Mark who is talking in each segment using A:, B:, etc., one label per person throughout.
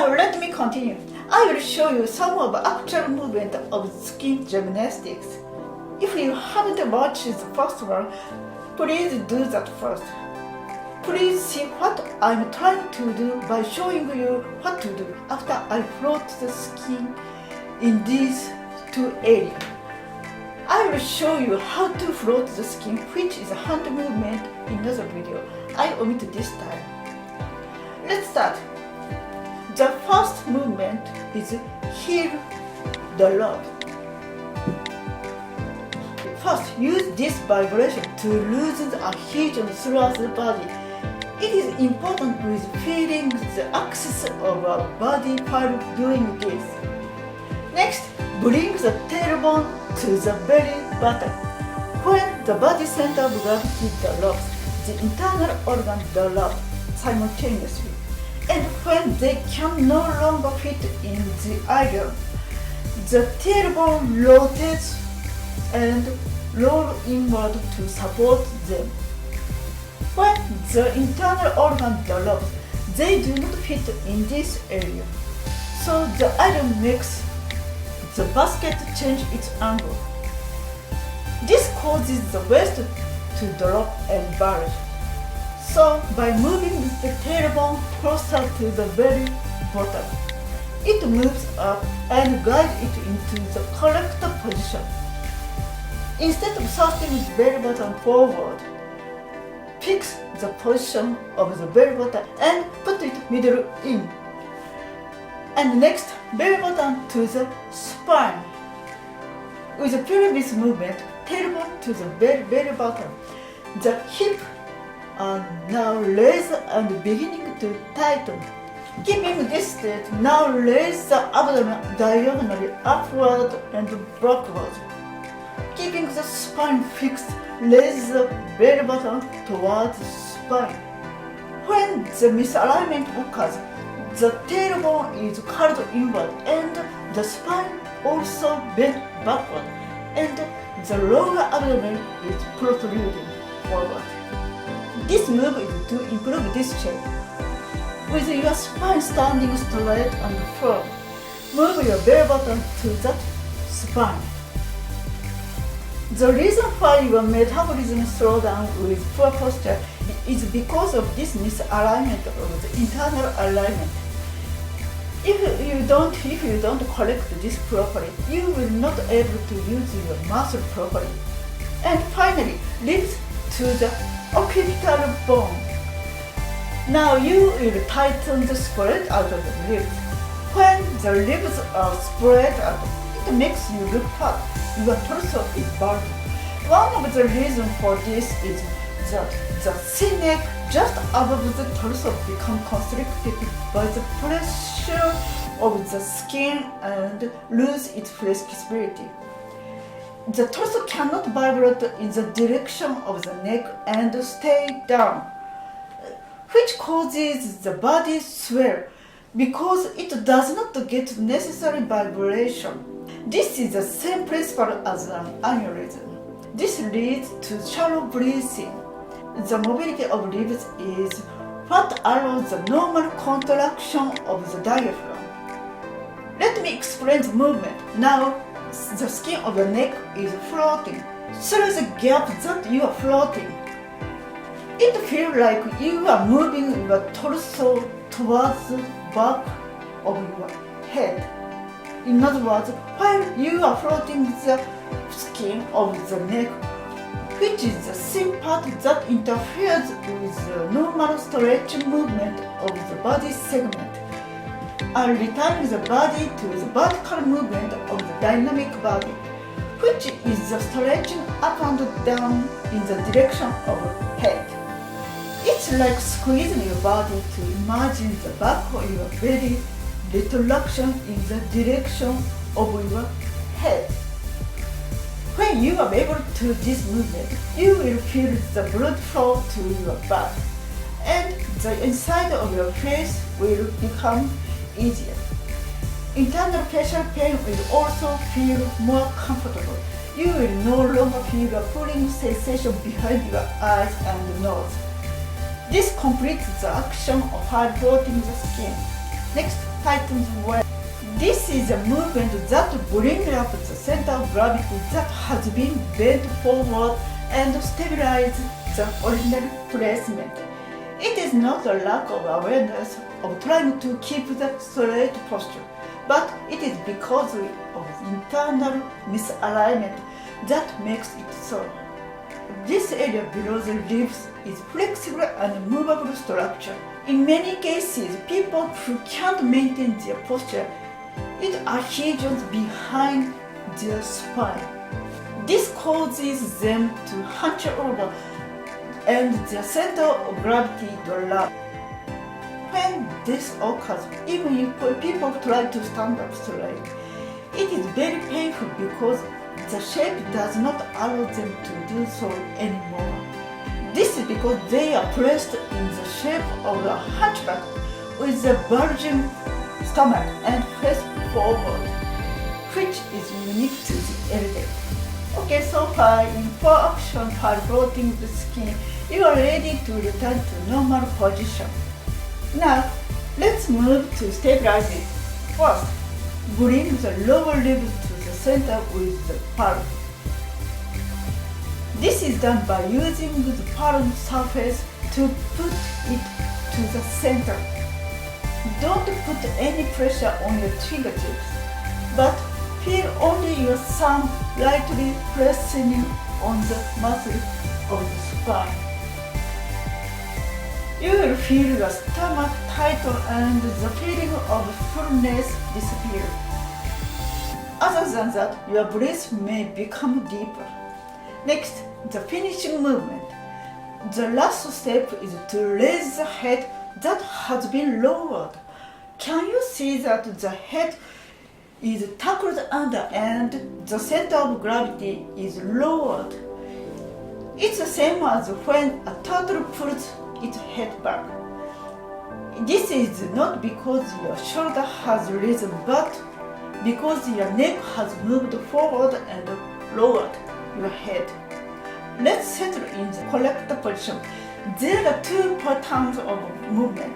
A: Now let me continue. I will show you some of the actual movement of skin gymnastics. If you haven't watched the first one, please do that first. Please see what I'm trying to do by showing you what to do after I float the skin in these two areas. I will show you how to float the skin, which is a hand movement in another video. I omit this time. Let's start. The first movement is heel the rope. First, use this vibration to loosen the adhesion throughout the body. It is important with feeling the axis of our body while doing this. Next, bring the tailbone to the belly button. When the body center of gravity hits the ropes, the internal organ develop simultaneously. And when they can no longer fit in the iron, the tailbone rotates and roll inward to support them. When the internal organ develops, they do not fit in this area. So the iron makes the basket change its angle. This causes the waist to drop and bulge. So by moving the tailbone closer to the very bottom, it moves up and guides it into the correct position. Instead of thrusting the belly button forward, fix the position of the belly button and put it middle in. And next, belly button to the spine. With the previous movement, tailbone to the belly button, the hip are now raised and beginning to tighten. Keeping this state, now raise the abdomen diagonally upward and backward. Keeping the spine fixed, raise the belly button towards the spine. When the misalignment occurs, the tailbone is curled inward and the spine also bent backward, and the lower abdomen is protruding forward. This move is to improve this shape. With your spine standing straight and firm, move your belly button to that spine. The reason why your metabolism slows down with poor posture is because of this misalignment of the internal alignment. If you don't correct this properly, you will not be able to use your muscle properly. And finally, ribs to the occipital bone. Now you will tighten the spread out of the ribs. When the ribs are spread out, it makes you look fat. Your torso is bulging. One of the reasons for this is that the thin neck just above the torso becomes constricted by the pressure of the skin and lose its flexibility. The torso cannot vibrate in the direction of the neck and stay down, which causes the body swell because it does not get necessary vibration. This is the same principle as an aneurysm. This leads to shallow breathing. The mobility of ribs is what allows the normal contraction of the diaphragm. Let me explain the movement. Now, the skin of the neck is floating. Through the gap that you are floating, it feels like you are moving your torso towards the back of your head. In other words, while you are floating the skin of the neck, which is the thin part that interferes with the normal stretching movement of the body segment, are returning the body to the vertical movement of the dynamic body, which is the stretching up and down in the direction of the head. It's like squeezing your body to imagine the back of your belly retraction in the direction of your head. When you are able to do this movement, you will feel the blood flow to your back, and the inside of your face will become easier. Internal facial pain will also feel more comfortable. You will no longer feel a pulling sensation behind your eyes and nose. This completes the action of hard floating the skin. Next, tightens well. This is a movement that brings up the center of gravity that has been bent forward and stabilizes the original placement. It is not a lack of awareness of trying to keep the straight posture, but it is because of internal misalignment that makes it so. This area below the ribs is flexible and movable structure. In many cases, people who can't maintain their posture eat adhesions behind their spine. This causes them to hunch over and their center of gravity drop. When this occurs, even if people try to stand up straight, it is very painful because the shape does not allow them to do so anymore. This is because they are placed in the shape of a hunchback with a bulging stomach and face forward, which is unique to the elderly. Okay, so far in 4 actions while floating the skin, you are ready to return to normal position. Now, let's move to stabilizing. First, bring the lower ribs to the center with the palm. This is done by using the palm surface to put it to the center. Don't put any pressure on your fingertips, but feel only your thumb lightly pressing on the muscle of the spine. You will feel your stomach tighten and the feeling of fullness disappear. Other than that, your breath may become deeper. Next, the finishing movement. The last step is to raise the head that has been lowered. Can you see that the head is tucked under and the center of gravity is lowered? It's the same as when a turtle pulls its head back. This is not because your shoulder has risen, but because your neck has moved forward and lowered your head. Let's settle in the correct position. There are 2 patterns of movement.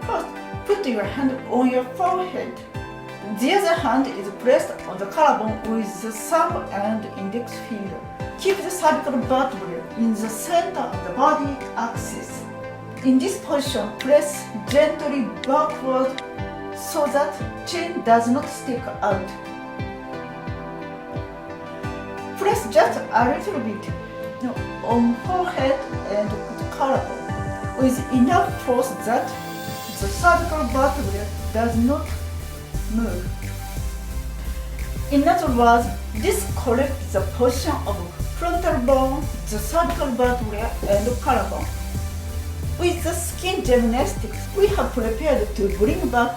A: First, put your hand on your forehead. The other hand is pressed on the collarbone with the thumb and index finger. Keep the cervical vertebrae in the center of the body axis. In this position, press gently backward so that chin does not stick out. Press just a little bit on forehead and the collarbone with enough force that the cervical vertebrae does not move. In other words, this corrects the position of frontal bone, the cervical vertebrae, and the collarbone. With the skin gymnastics, we have prepared to bring back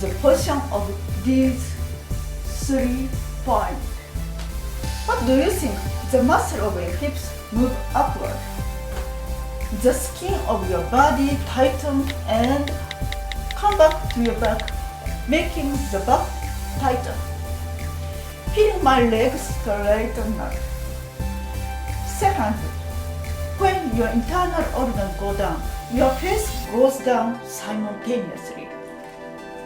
A: the position of these 3 points. What do you think? The muscle of your hips move upward. The skin of your body tightens and come back to your back, making the back tighter. Feel my legs straighten up. Second, when your internal organs go down, your face goes down simultaneously.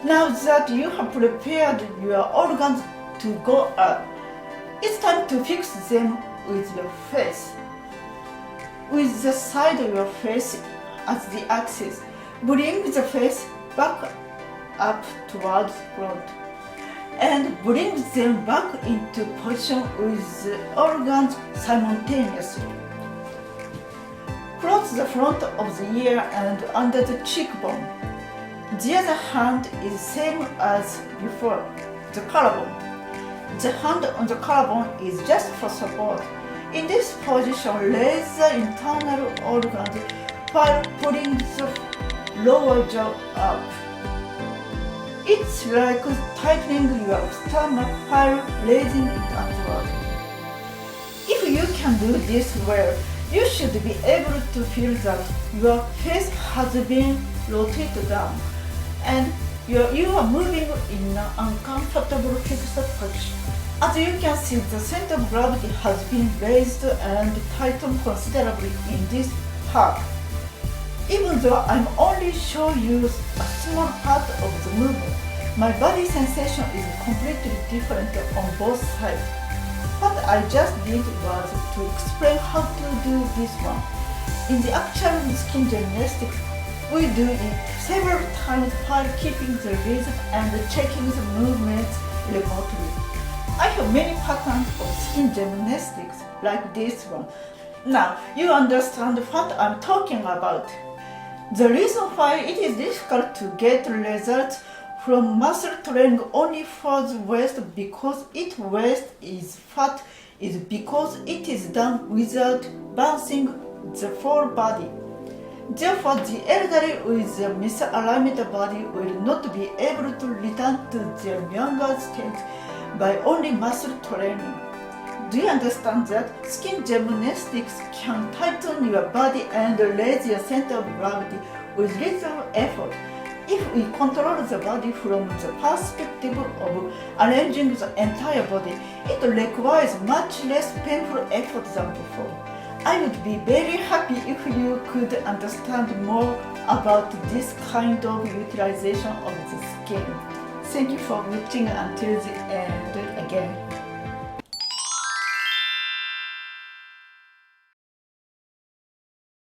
A: Now that you have prepared your organs to go up, it's time to fix them with your face. With the side of your face as the axis, bring the face back up towards front and bring them back into position with the organs simultaneously. Close the front of the ear and under the cheekbone. The other hand is same as before, the collarbone. The hand on the collarbone is just for support. In this position, raise the internal organs while pulling the lower jaw up. It's like tightening your stomach while raising it upward. If you can do this well, you should be able to feel that your face has been rotated down and you are moving in an uncomfortable fixed position. As you can see, the center of gravity has been raised and tightened considerably in this part. Even though I'm only showing you a small part of the movement, My body sensation is completely different on both sides. What I just did was to explain how to do this one. In the actual skin gymnastics, we do it several times while keeping the rhythm and checking the movements remotely. I have many patterns of skin gymnastics like this one. Now you understand what I'm talking about. The reason why it is difficult to get results from muscle training only for the waist because its waist is fat is because it is done without balancing the full body. Therefore, the elderly with a misalignment body will not be able to return to their younger state by only muscle training. Do you understand that skin gymnastics can tighten your body and raise your center of gravity with little effort? If we control the body from the perspective of arranging the entire body, it requires much less painful effort than before. I would be very happy if you could understand more about this kind of utilization of the skin. Thank you for watching until the end again.